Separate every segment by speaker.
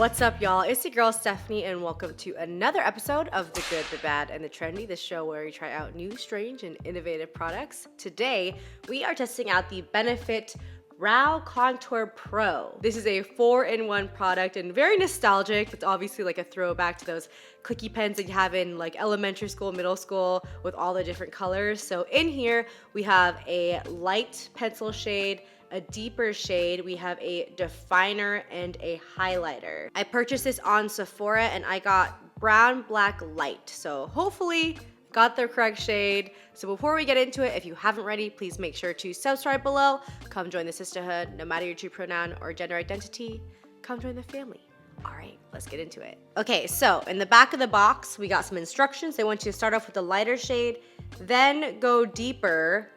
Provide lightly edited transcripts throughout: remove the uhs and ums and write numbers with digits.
Speaker 1: What's up, y'all? It's your girl Stephanie, and welcome to another episode of The Good, The Bad, and The Trendy, the show where we try out new, strange, and innovative products. Today, we are testing out the Benefit Brow Contour Pro. This is a 4-in-1 product and very nostalgic. It's obviously like a throwback to those clicky pens that you have in like elementary school, middle school with all the different colors. So in here, we have a light pencil shade, a deeper shade, we have a definer and a highlighter. I purchased this on Sephora and I got brown, black, light. So hopefully got the correct shade. So before we get into it, if you haven't already, please make sure to subscribe below. Come join the sisterhood, no matter your true pronoun or gender identity, come join the family. All right, let's get into it. Okay, so in the back of the box, we got some instructions. They want you to start off with the lighter shade, then go deeper,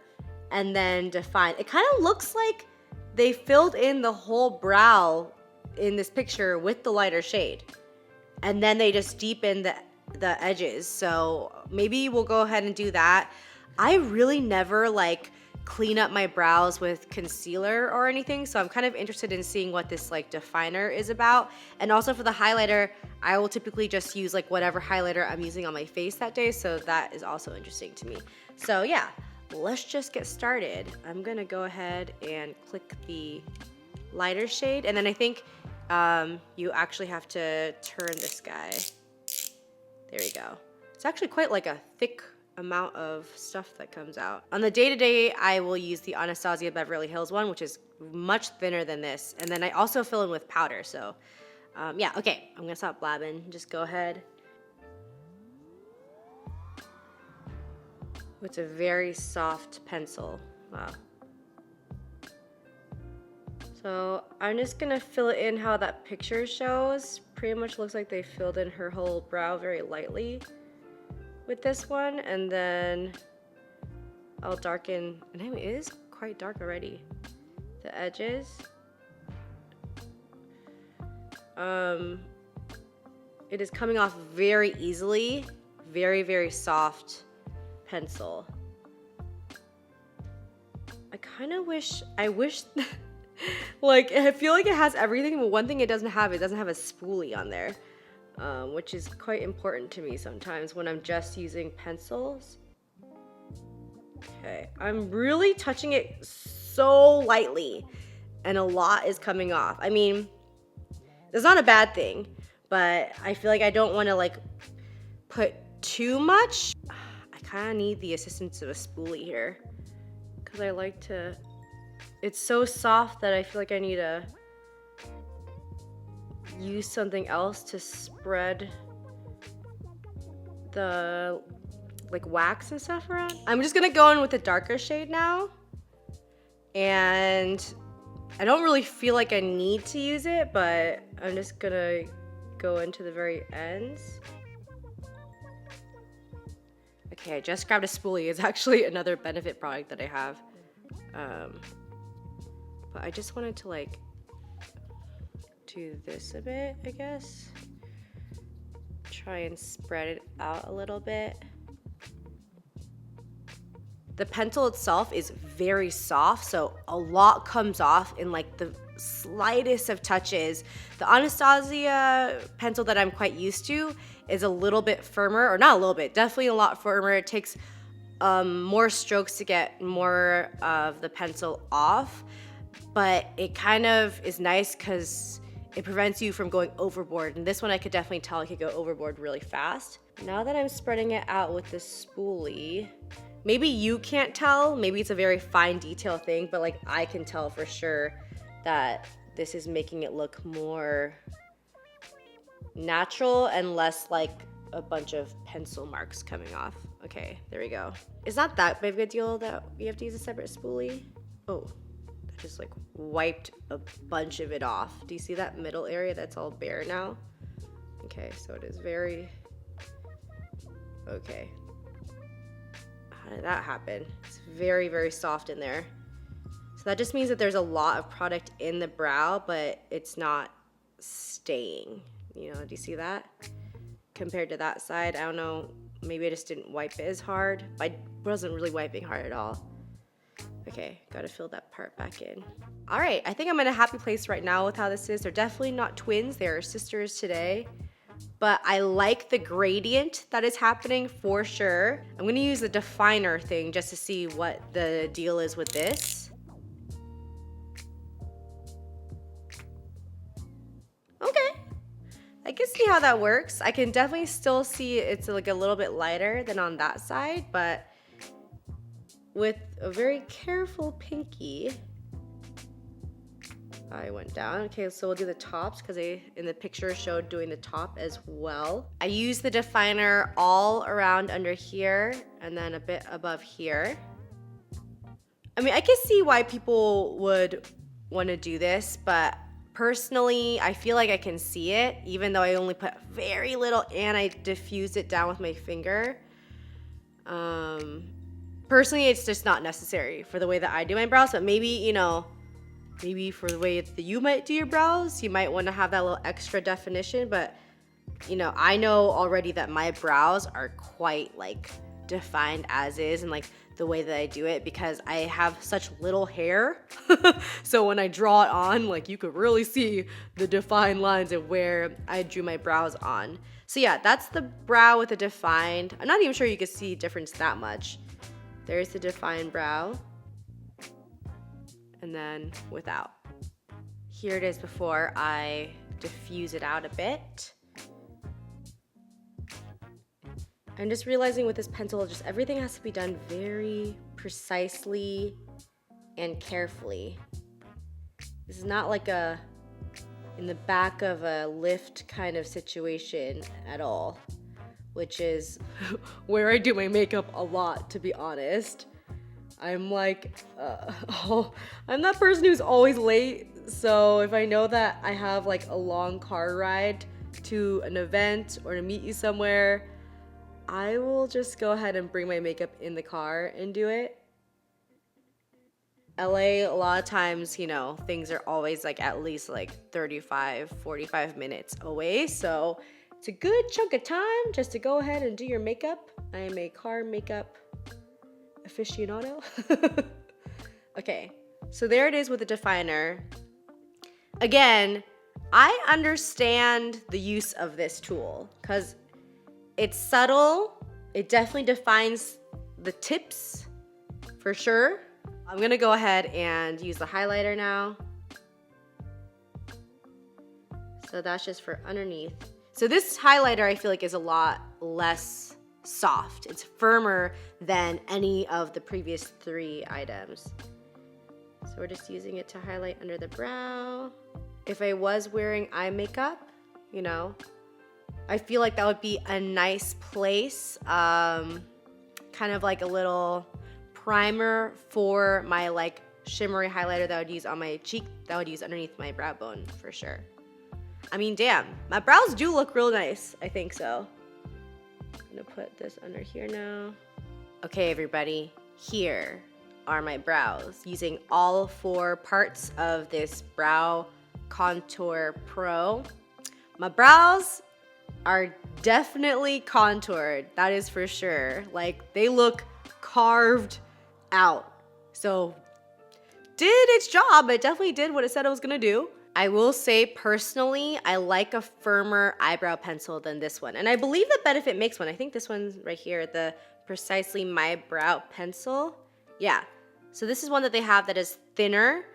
Speaker 1: and then define. It kind of looks like they filled in the whole brow in this picture with the lighter shade. And then they just deepen the edges. So maybe we'll go ahead and do that. I really never like clean up my brows with concealer or anything. So I'm kind of interested in seeing what this like definer is about. And also for the highlighter, I will typically just use like whatever highlighter I'm using on my face that day. So that is also interesting to me. So yeah. Let's just get started. I'm gonna go ahead and click the lighter shade, and then I think you actually have to turn this guy. There we go. It's actually quite like a thick amount of stuff that comes out. On the day-to-day, I will use the Anastasia Beverly Hills one, which is much thinner than this, and then I also fill in with powder. So yeah, okay, I'm gonna stop blabbing. Just go ahead. It's a very soft pencil. Wow. So I'm just gonna fill it in how that picture shows. Pretty much looks like they filled in her whole brow very lightly with this one, and then I'll darken, and it is quite dark already, the edges. It is coming off very easily, very, very soft pencil. I wish like I feel like it has everything, but one thing it doesn't have a spoolie on there, which is quite important to me sometimes when I'm just using pencils. Okay, I'm really touching it so lightly and a lot is coming off. I mean, it's not a bad thing, but I feel like I don't want to like put too much. I kind of need the assistance of a spoolie here because I like to, it's so soft that I feel like I need to use something else to spread the like wax and stuff around. I'm just gonna go in with a darker shade now, and I don't really feel like I need to use it, but I'm just gonna go into the very ends. Okay, I just grabbed a spoolie. It's actually another Benefit product that I have. But I just wanted to like do this a bit, I guess. Try and spread it out a little bit. The pencil itself is very soft, so a lot comes off in like the slightest of touches. The Anastasia pencil that I'm quite used to is a little bit firmer, or not a little bit, definitely a lot firmer. It takes more strokes to get more of the pencil off, but it kind of is nice because it prevents you from going overboard. And this one I could definitely tell I could go overboard really fast. Now that I'm spreading it out with this spoolie, maybe you can't tell, maybe it's a very fine detail thing, but like I can tell for sure that this is making it look more natural and less like a bunch of pencil marks coming off. Okay, there we go. It's not that big of a deal that we have to use a separate spoolie. Oh, that just like wiped a bunch of it off. Do you see that middle area that's all bare now? Okay, so it is very, okay. How did that happen? It's very, very soft in there. So that just means that there's a lot of product in the brow, but it's not staying. You know, do you see that? Compared to that side, I don't know, maybe I just didn't wipe it as hard. I wasn't really wiping hard at all. Okay, gotta fill that part back in. All right, I think I'm in a happy place right now with how this is. They're definitely not twins, they're sisters today. But I like the gradient that is happening for sure. I'm gonna use the definer thing just to see what the deal is with this. Okay, I can see how that works. I can definitely still see it's like a little bit lighter than on that side, but with a very careful pinky, I went down. Okay, so we'll do the tops because they in the picture showed doing the top as well. I use the definer all around under here and then a bit above here. I mean, I can see why people would want to do this, but personally, I feel like I can see it, even though I only put very little and I diffused it down with my finger. Personally, it's just not necessary for the way that I do my brows, but maybe, you know, maybe for the way that you might do your brows, you might want to have that little extra definition, but, you know, I know already that my brows are quite, like, defined as is and, like, the way that I do it because I have such little hair. So when I draw it on, like, you could really see the defined lines of where I drew my brows on. So yeah, that's the brow with the defined. I'm not even sure you can see difference that much. There's the defined brow. And then without. Here it is before I diffuse it out a bit. I'm just realizing with this pencil, just everything has to be done very precisely and carefully. This is not like a in the back of a lift kind of situation at all, which is where I do my makeup a lot, to be honest. I'm like, I'm that person who's always late. So if I know that I have like a long car ride to an event or to meet you somewhere, I will just go ahead and bring my makeup in the car and do it. LA, a lot of times, you know, things are always like at least like 35, 45 minutes away. So it's a good chunk of time just to go ahead and do your makeup. I am a car makeup aficionado. Okay, so there it is with the definer. Again, I understand the use of this tool because it's subtle. It definitely defines the tips for sure. I'm gonna go ahead and use the highlighter now. So that's just for underneath. So this highlighter I feel like is a lot less soft. It's firmer than any of the previous 3 items. So we're just using it to highlight under the brow. If I was wearing eye makeup, you know, I feel like that would be a nice place, kind of like a little primer for my like shimmery highlighter that I would use on my cheek, that I would use underneath my brow bone for sure. I mean, damn, my brows do look real nice. I think so. I'm gonna put this under here now. Okay, everybody, here are my brows using all 4 parts of this Brow Contour Pro. My brows are definitely contoured, that is for sure. Like, they look carved out. So, did its job. It definitely did what it said it was gonna do. I will say, personally, I like a firmer eyebrow pencil than this one. And I believe that Benefit makes one. I think this one's right here, the Precisely My Brow Pencil. Yeah, so this is one that they have that is thinner,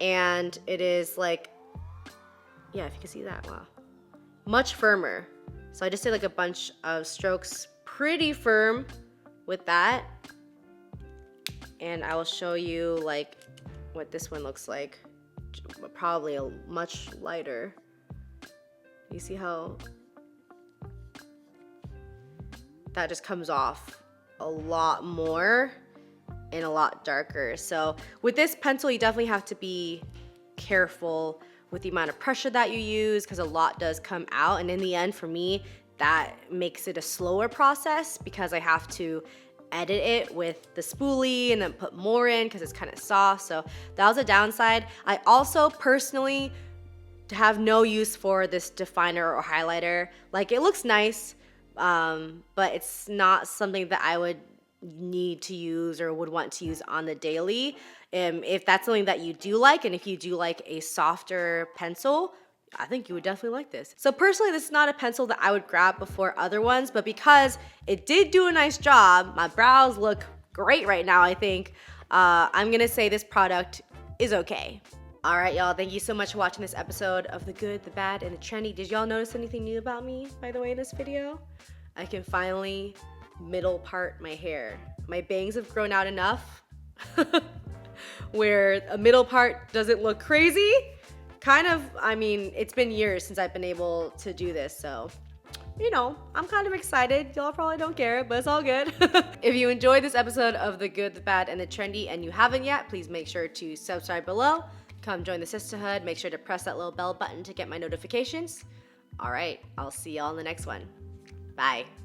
Speaker 1: and it is like, yeah, if you can see that, wow. Much firmer. So I just did like a bunch of strokes, pretty firm with that. And I will show you like what this one looks like. Probably a much lighter. You see how that just comes off a lot more and a lot darker. So with this pencil, you definitely have to be careful with the amount of pressure that you use because a lot does come out. And in the end, for me, that makes it a slower process because I have to edit it with the spoolie and then put more in because it's kind of soft. So that was a downside. I also personally have no use for this definer or highlighter. Like, it looks nice, but it's not something that I would need to use or would want to use on the daily. If that's something that you do like, and if you do like a softer pencil, I think you would definitely like this. So personally, this is not a pencil that I would grab before other ones, but because it did do a nice job, my brows look great right now, I think, I'm gonna say this product is okay. All right, y'all, thank you so much for watching this episode of The Good, The Bad, and The Trendy. Did y'all notice anything new about me, by the way, in this video? I can finally middle part my hair. My bangs have grown out enough where a middle part doesn't look crazy. Kind of, I mean, it's been years since I've been able to do this, so you know, I'm kind of excited. Y'all probably don't care, but it's all good. If you enjoyed this episode of The Good, The Bad, and The Trendy and you haven't yet, please make sure to subscribe below. Come join the sisterhood. Make sure to press that little bell button to get my notifications. All right, I'll see y'all in the next one. Bye.